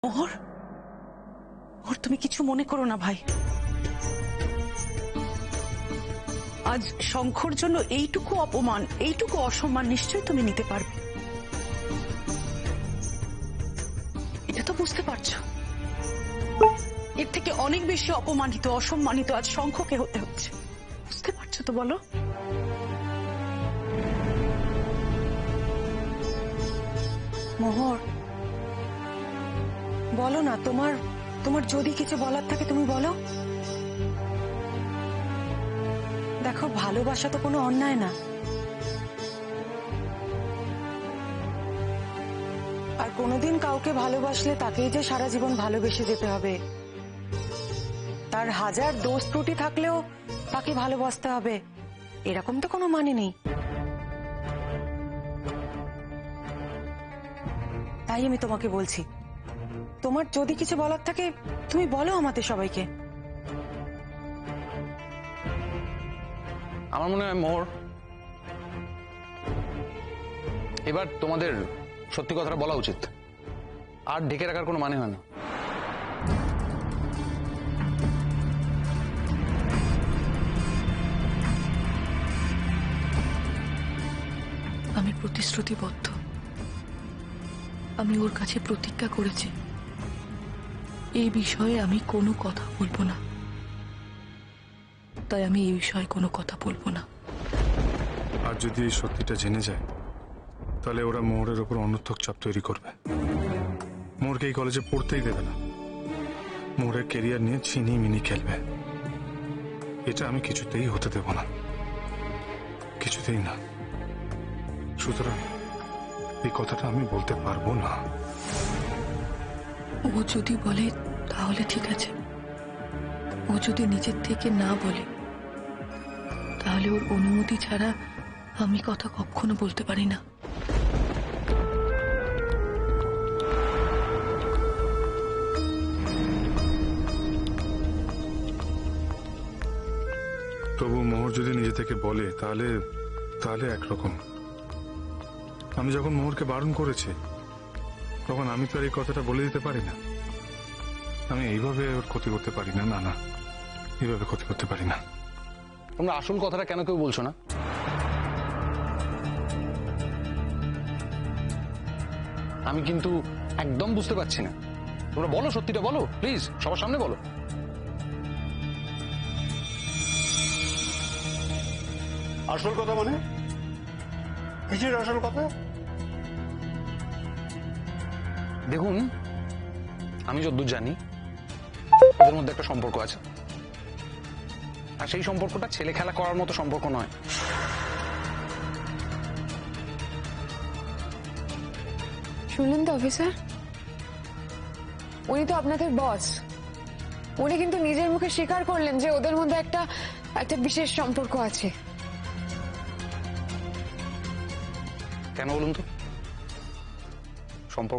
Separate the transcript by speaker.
Speaker 1: ওর ওর তুমি কিছু মনে করো না ভাই। আজ শঙ্খর জন্য এইটুকু অপমান, এইটুকু অসম্মান নিশ্চয়ই তুমি নিতে পারবে। এটা তো বুঝতে পারছো এর থেকে অনেক বেশি অপমানিত, অসম্মানিত আজ শঙ্খকে হতে হচ্ছে। বুঝতে পারছো তো? বলো।
Speaker 2: মোহর, বলো না, তোমার তোমার যদি কিছু বলার থাকে তুমি বলো। দেখো, ভালোবাসা তো কোনো অন্যায় না, আর কোনোদিন কাউকে ভালোবাসলে তাকেই যে সারা জীবন ভালোবেসে যেতে হবে, তার হাজার দোষ ত্রুটি থাকলেও তাকে ভালোবাসতে হবে, এরকম তো কোনো মানে নেই। তাই আমি তোমাকে বলছি, তোমার যদি কিছু বলার থাকে তুমি বলো আমাদের সবাইকে।
Speaker 3: আমার মনে হয় মোহর, এবার তোমাদের সত্যি কথাটা বলা উচিত, আর ঢেকে রাখার কোনো মানে হয় না।
Speaker 4: আমি প্রতিশ্রুতিবদ্ধ, আমি ওর কাছে প্রতিজ্ঞা করেছি এই বিষয়ে আমি কোনো কথা বলবো না, তাই আমি এই বিষয়ে কোনো কথা বলবো না।
Speaker 5: আর যদি এই সত্যিটা জেনে যায় তাহলে ওরা মোহরের ওপর অনর্থক চাপ তৈরি করবে। মোহরকে এই কলেজে পড়তেই দেবে না, মোহরের কেরিয়ার নিয়ে ছিনি মিনি খেলবে। এটা আমি কিছুতেই হতে দেব না, কিছুতেই না। সুতরাং এই কথাটা আমি বলতে পারবো না।
Speaker 4: ও যদি বলে তাহলে ঠিক আছে, ও যদি নিজের থেকে না বলে তাহলে ওর অনুমতি ছাড়া আমি কথা কখনো বলতে পারি না।
Speaker 5: তবু মোহর যদি নিজে থেকে বলে তাহলে তাহলে একরকম। আমি যখন মোহরকে বারণ করেছি তখন আমি তো আর এই কথাটা বলে দিতে পারি না। আমি এইভাবে ওর ক্ষতি করতে পারি না, না না, এইভাবে ক্ষতি করতে পারি না।
Speaker 3: তোমরা আসল কথাটা কেন কেউ বলছো না? আমি কিন্তু একদম বুঝতে পারছি না। তোমরা বলো, সত্যিটা বলো প্লিজ, সবার সামনে বলো।
Speaker 6: আসল কথা মানে কিসের আসল কথা?
Speaker 3: দেখুন, আমি যতদূর জানি ওদের মধ্যে একটা সম্পর্ক আছে, আর সেই সম্পর্কটা ছেলে খেলা করার মতো সম্পর্ক নয়।
Speaker 7: শুনলেন তো অফিসার, উনি তো আপনাদের বস, উনি কিন্তু নিজের মুখে স্বীকার করলেন যে ওদের মধ্যে একটা বিশেষ সম্পর্ক আছে।
Speaker 3: কেন বলুন তো? সম্পর্ক